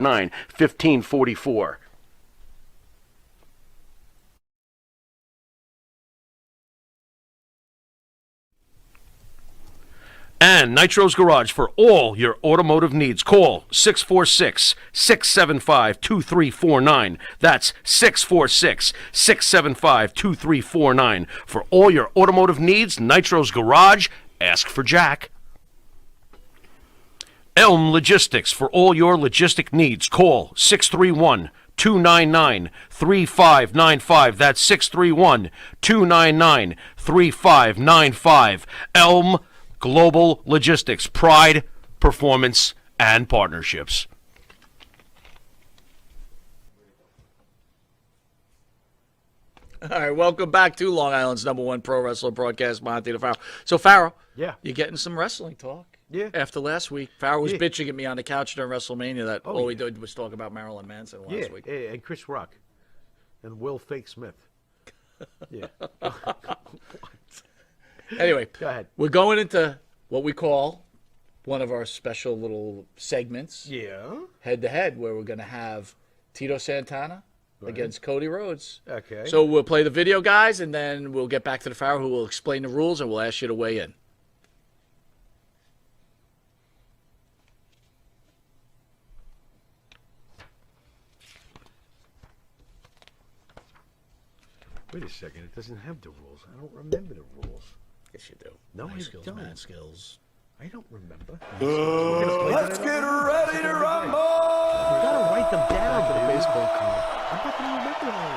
1544. And Nitro's Garage for all your automotive needs. Call 646-675-2349. That's 646-675-2349. For all your automotive needs, Nitro's Garage. Ask for Jack. Elm Logistics for all your logistic needs. Call 631-299-3595. That's 631-299-3595. Elm Global Logistics, pride, performance, and partnerships. All right, welcome back to Long Island's #1 pro wrestler broadcast, Monte The Pharaoh. So, Pharaoh, Yeah. you're getting some wrestling talk. Yeah. After last week, Pharaoh was bitching at me on the couch during WrestleMania that all we yeah. did was talk about Marilyn Manson last week. Yeah, and Chris Rock. And Will Fake Smith. Yeah. Anyway, Go ahead. we're going into what we call one of our special little segments, Yeah. head-to-head, where we're going to have Tito Santana against Cody Rhodes. Okay. So we'll play the video, guys, and then we'll get back to the Pharaoh, who will explain the rules, and we'll ask you to weigh in. Wait a second. It doesn't have the rules. I don't remember the rules. Yes, you do. No, I skills, don't. mad skills. I don't remember. Let's get ready to rumble! You gotta write them down. The Baby. baseball card. I'm not gonna remember all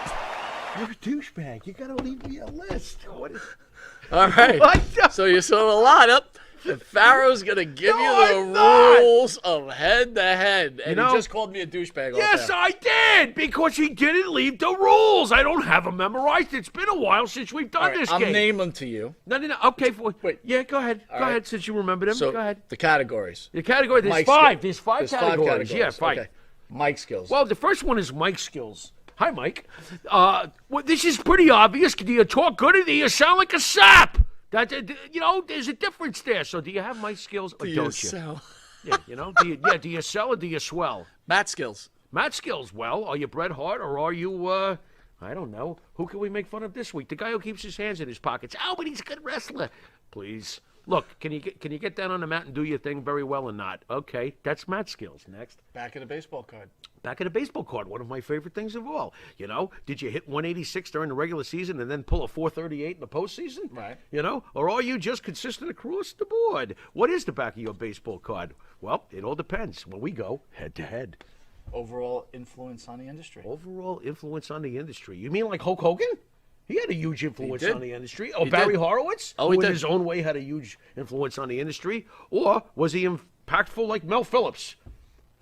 this. You're a douchebag. You gotta leave me a list. What is... All right. What? So you saw the lineup. The Pharaoh's going to give you the I'm not. rules of head-to-head. And You know- he just called me a douchebag. Yes, I did, because he didn't leave the rules. I don't have them memorized. It's been a while since we've done this I'm game. naming them to you. No. Okay. Wait. Yeah, go ahead. Go right. ahead, since you remember them. So Go ahead. the categories. The category, there's Mike five. skill- There's five categories. Yeah, five. Okay. Mike skills. Well, the first one is Mike skills. Hi, Mike. Well, this is pretty obvious. Do you talk good or do you sound like a sap? There's a difference there. So, do you have Mike skills or don't you? sell? Yeah, do you sell or do you swell? Matt skills. Matt skills. Well, are you Bret Hart or are you? I don't know. Who can we make fun of this week? The guy who keeps his hands in his pockets. Oh, but he's a good wrestler. Please. Look, can you get down on the mat and do your thing very well or not? Okay, that's Matt skills. Next. Back of the baseball card. Back of the baseball card, one of my favorite things of all. Did you hit 186 during the regular season and then pull a 438 in the postseason? Right. Or are you just consistent across the board? What is the back of your baseball card? Well, it all depends. When we go head to head. Overall influence on the industry. Overall influence on the industry. You mean like Hulk Hogan? He had a huge influence did. on the industry. Or He Barry did. Horowitz, Oh, who he in did. his own way had a huge influence on the industry. Or was he impactful like Mel Phillips?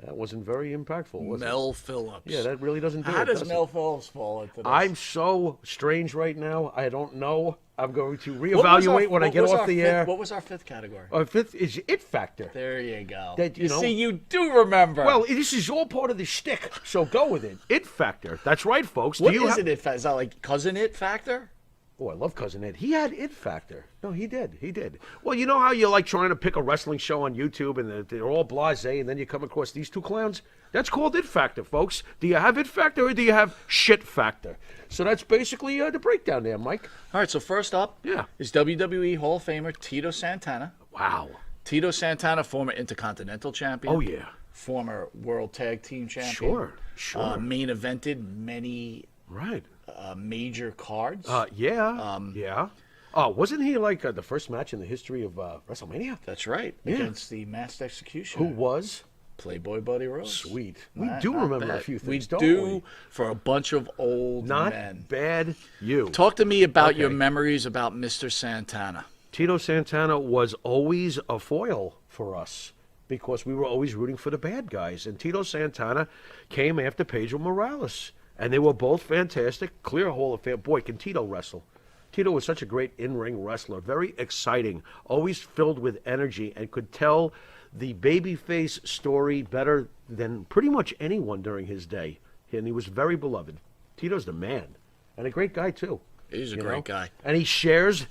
That wasn't very impactful, was it? Mel Phillips. Yeah, that really doesn't do How it, does does Mel it? Phillips fall into this? I'm so strange right now. I don't know. I'm going to What was our- reevaluate when I what get was off our the fifth- air. What was our fifth category? Our fifth is It Factor. There you go. That, you know- see, you do remember. Well, this is all part of the shtick, so go with it. It Factor. That's right, folks. what Do you is ha- it? Is that like Cousin It Factor? Oh, I love Cousin Ed. He had It Factor. No, he did. He did. Well, you know how you're like trying to pick a wrestling show on YouTube and they're all blasé, and then you come across these two clowns? That's called It Factor, folks. Do you have It Factor or do you have Shit Factor? So that's basically the breakdown there, Mike. All right, so first up Yeah. is WWE Hall of Famer Tito Santana. Wow. Tito Santana, former Intercontinental Champion. Oh, yeah. Former World Tag Team Champion. Sure. Main evented many Right. major cards. Yeah. Oh, wasn't he like the first match in the history of WrestleMania? That's right. Yeah. Against the Masked Executioner. Who was? Playboy Buddy Rose. Sweet. We Not- do not remember a bad. few things, We don't do we? for a bunch of old Not men. bad. You. Talk to me about your Okay. memories about Mr. Santana. Tito Santana was always a foil for us because we were always rooting for the bad guys. And Tito Santana came after Pedro Morales. And they were both fantastic. Clear Hall of Fame. Boy, can Tito wrestle. Tito was such a great in-ring wrestler. Very exciting. Always filled with energy and could tell the babyface story better than pretty much anyone during his day. And he was very beloved. Tito's the man. And a great guy, too. He's a you great know? guy. And he shares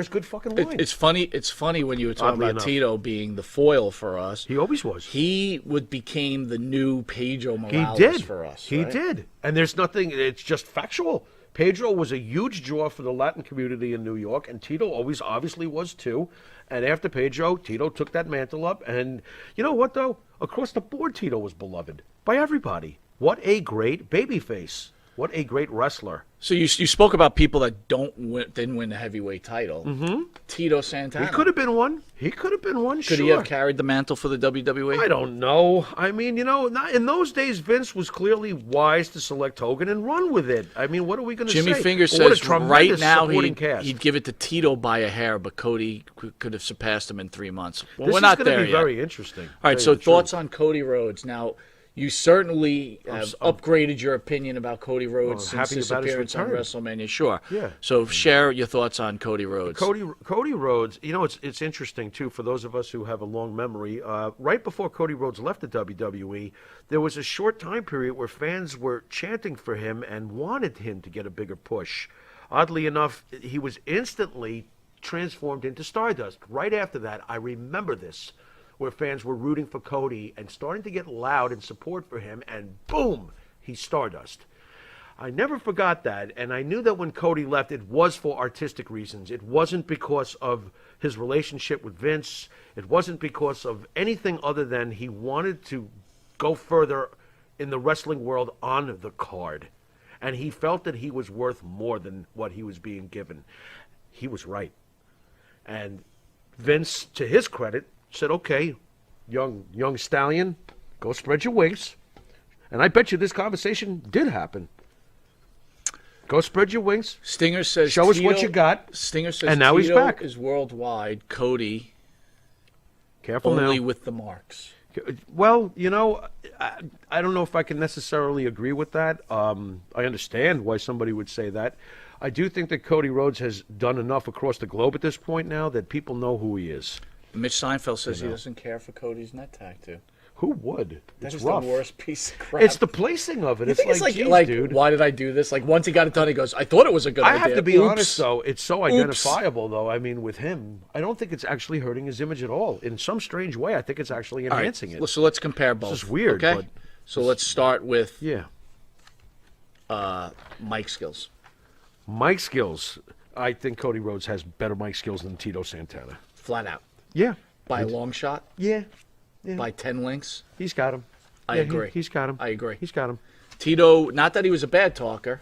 good fucking lines. It's funny. It's funny when you were talking Oddly about enough. Tito being the foil for us. He always was. He became the new Pedro Morales He did. for us. He right? did. And there's nothing, it's just factual. Pedro was a huge draw for the Latin community in New York, and Tito always obviously was too. And after Pedro, Tito took that mantle up. And you know what, though? Across the board, Tito was beloved by everybody. What a great babyface. What a great wrestler. So you spoke about people that didn't win the heavyweight title. Mm-hmm. Tito Santana. He could have been one. Could Could he have carried the mantle for the WWE? I don't know. I mean, not, in those days, Vince was clearly wise to select Hogan and run with it. I mean, what are we going to say? Jimmy Finger Well, what a says right tremendous now supporting cast. he'd give it to Tito by a hair, but Cody could have surpassed him in 3 months. Well, This we're is not going to there be yet. very interesting. All right, to so tell you the thoughts truth. on Cody Rhodes. Now, you certainly have upgraded your opinion about Cody Rhodes since happy his about his appearance on return. WrestleMania. Sure. Yeah. So share your thoughts on Cody Rhodes. Cody Rhodes, it's interesting, too, for those of us who have a long memory. Right before Cody Rhodes left the WWE, there was a short time period where fans were chanting for him and wanted him to get a bigger push. Oddly enough, he was instantly transformed into Stardust. Right after that, I remember this, where fans were rooting for Cody and starting to get loud in support for him, and boom, he's Stardust. I never forgot that, and I knew that when Cody left, it was for artistic reasons. It wasn't because of his relationship with Vince. It wasn't because of anything other than he wanted to go further in the wrestling world on the card. And he felt that he was worth more than what he was being given. He was right. And Vince, to his credit, said, okay, young stallion, go spread your wings. And I bet you this conversation did happen. Go spread your wings. Stinger says, Show us what you got. Stinger says, And now Tito he's back. is worldwide. Cody Careful only now. with the marks. Well, I don't know if I can necessarily agree with that. I understand why somebody would say that. I do think that Cody Rhodes has done enough across the globe at this point now that people know who he is. Mitch Seinfeld says he doesn't care for Cody's net tattoo. Who would? That It's is rough. the worst piece of crap. It's the placing of it. You It's think like, it's geez, like, dude. why did I do this? Like, once he got it done, he goes, I thought it was a good idea. I have to be Oops. honest, though. It's so identifiable, though. I mean, with him, I don't think it's actually hurting his image at all. In some strange way, I think it's actually All right, enhancing it. so let's compare both. This is weird, okay? but So let's start with yeah. mic skills. Mic skills. I think Cody Rhodes has better mic skills than Tito Santana. Flat out. Yeah. By a long shot? Yeah. By 10 links? He's got him. I agree. He's got him. I agree. He's got him. Tito, not that he was a bad talker.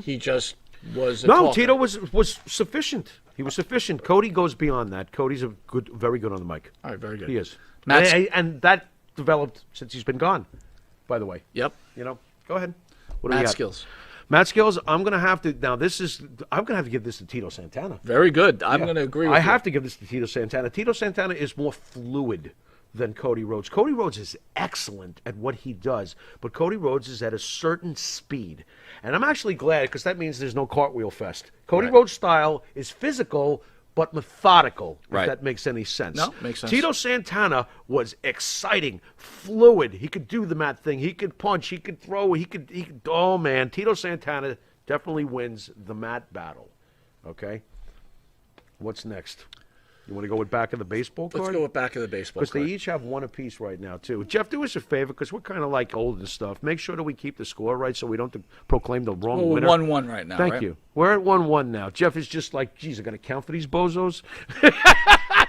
He just was a No, talker. Tito was sufficient. He was sufficient. Cody goes beyond that. Cody's very good on the mic. All right, very good. He is. Matt's- And that developed since he's been gone, by the way. Yep. Go ahead. What do we Matt got? skills. Matt skills, I'm going to have to give this to Tito Santana. Very good. I'm going to agree with I you. have to give this to Tito Santana. Tito Santana is more fluid than Cody Rhodes. Cody Rhodes is excellent at what he does, but Cody Rhodes is at a certain speed. And I'm actually glad, because that means there's no cartwheel fest. Cody Right. Rhodes' style is physical but methodical, if Right. that makes any sense. No, makes sense. Tito Santana was exciting, fluid. He could do the mat thing. He could punch. He could throw. He could. Oh, man. Tito Santana definitely wins the mat battle. Okay? What's next? You want to go with back of the baseball card? Let's go with back of the baseball Because card. they each have one apiece right now, too. Jeff, do us a favor, because we're kind of like old and stuff. Make sure that we keep the score right so we don't proclaim the wrong Well, we're winner. 1-1 right now, Thank right? you. We're at 1-1 now. Jeff is just like, geez, I got to count for these bozos?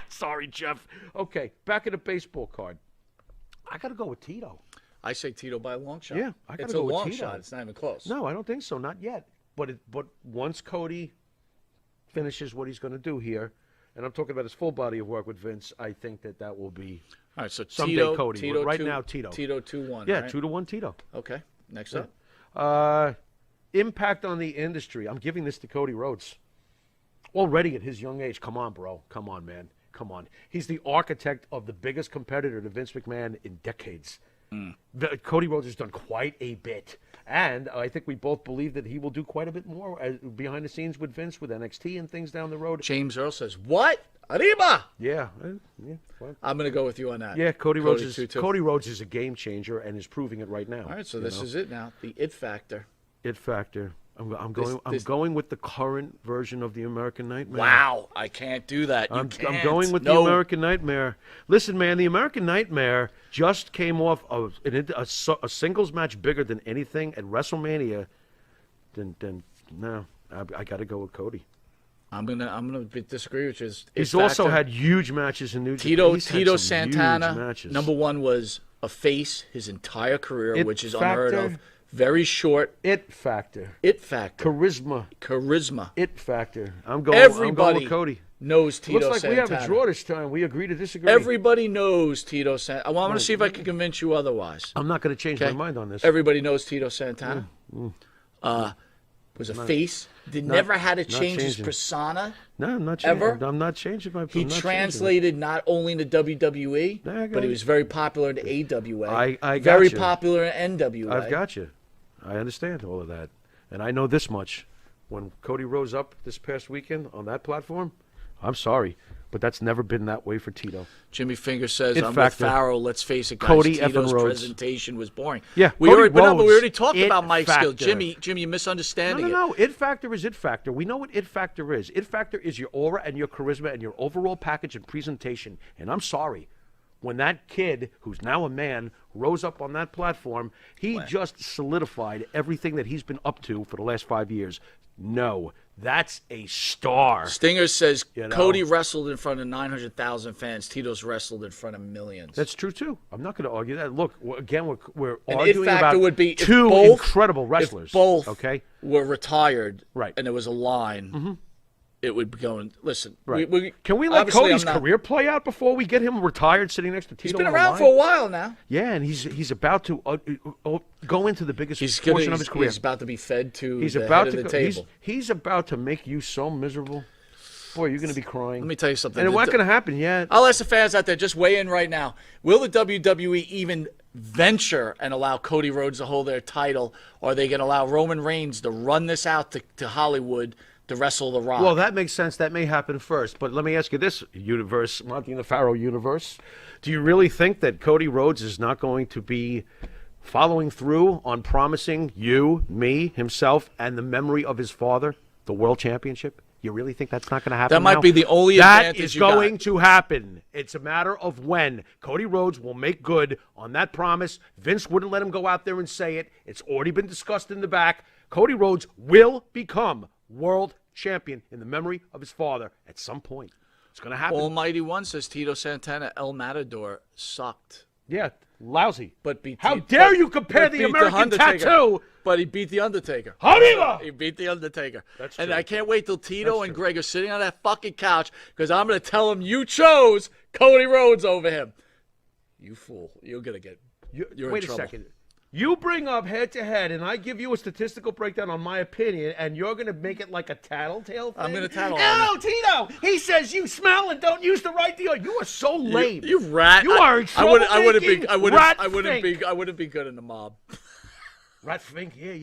Sorry, Jeff. Okay, back of the baseball card. I got to go with Tito. I say Tito by a long shot. Yeah, I gotta It's go a with long Tito. shot. It's not even close. No, I don't think so. Not yet. But once Cody finishes what he's going to do here, and I'm talking about his full body of work with Vince, I think that will be All right, so someday Tito, Cody. Tito But right two- now, Tito. Tito 2-1. Yeah, right? 2-1 Tito. Okay, next up. Impact on the industry. I'm giving this to Cody Rhodes. Already at his young age. Come on, bro. Come on, man. Come on. He's the architect of the biggest competitor to Vince McMahon in decades. Cody Rhodes has done quite a bit. And I think we both believe that he will do quite a bit more behind the scenes with Vince, with NXT and things down the road. James Earl says, what? Arriba! Yeah. Well, I'm going to go with you on that. yeah, Cody Rhodes is 2-2. Cody Rhodes is a game changer and is proving it right now. All right, so this is it now. The it factor. It factor. I'm going with the current version of the American Nightmare. Wow, I can't do that. You I'm can't. going with the American Nightmare. Listen, man, the American Nightmare just came off of a singles match bigger than anything at WrestleMania. I got to go with Cody. I'm gonna disagree with you. He's also had huge matches in New Tito Tito Santana. Number one was a face his entire career, which is unheard of. Very short. It factor. Charisma. It factor. I'm going with Cody. Knows Tito Looks like Santana. we have a draw this time. We agree to disagree. Everybody knows Tito Santana. Well, I'm going to see if I can convince you otherwise. I'm not going to change my mind on this. Everybody knows Tito Santana. Was a face. Never had to change his persona. No, I'm not changing. Ever. I'm not changing my. He translated not only into WWE, but he was very popular in AWA. I got very you. popular in NWA. I've got you. I understand all of that, and I know this much: when Cody rose up this past weekend on that platform, I'm sorry, but that's never been that way for Tito. Jimmy Finger says, "I'm with Pharaoh." Let's face it, guys. Cody Tito's Rhodes. presentation was boring. Yeah, we already talked about Mike's skill. Factor. Jimmy, you're misunderstanding No. It factor is it factor. We know what it factor is. It factor is your aura and your charisma and your overall package and presentation. And I'm sorry, when that kid, who's now a man, rose up on that platform, he just solidified everything that he's been up to for the last 5 years. No, that's a star. Stinger says Cody wrestled in front of 900,000 fans. Tito's wrestled in front of millions. That's true too. I'm not going to argue that. Look, again, we're and arguing about would be two incredible wrestlers. If both okay, were retired, right, and there was a line. It would be going. Listen, right. Can we let Cody's career play out before we get him retired, sitting next to Tito? He's been around for a while now. Yeah, and he's about to go into the biggest portion of his career. He's about to be fed to the head of the table. He's about to make you so miserable. Boy, you're going to be crying. Let me tell you something. And it's not going to happen yet. I'll ask the fans out there, just weigh in right now. Will the WWE even venture and allow Cody Rhodes to hold their title, or are they going to allow Roman Reigns to run this out to Hollywood to wrestle The Rock? Well, that makes sense. That may happen first. But let me ask you this, universe, Monte The Pharaoh universe. Do you really think that Cody Rhodes is not going to be following through on promising you, me, himself, and the memory of his father the world championship? You really think that's not going to happen? That might be the only advantage that is going to happen. It's a matter of when. Cody Rhodes will make good on that promise. Vince wouldn't let him go out there and say it. It's already been discussed in the back. Cody Rhodes will become world champion in the memory of his father at some point. It's going to happen. Almighty One says Tito Santana, El Matador sucked. Yeah, lousy. But how dare you compare the American Tattoo? But he beat The Undertaker. Arriba! He beat The Undertaker. That's and true. I can't wait till Tito and Greg are sitting on that fucking couch because I'm going to tell him you chose Cody Rhodes over him. You fool. You're going to get you're wait in a trouble. second. You bring up head-to-head, and I give you a statistical breakdown on my opinion, and you're going to make it like a tattletale thing? I'm going to tattle on No, you. Tito! He says you smell and don't use the right deal. You are so lame. You rat. You are a I wouldn't troublemaking rat be good in the mob. Rat Fink, yeah.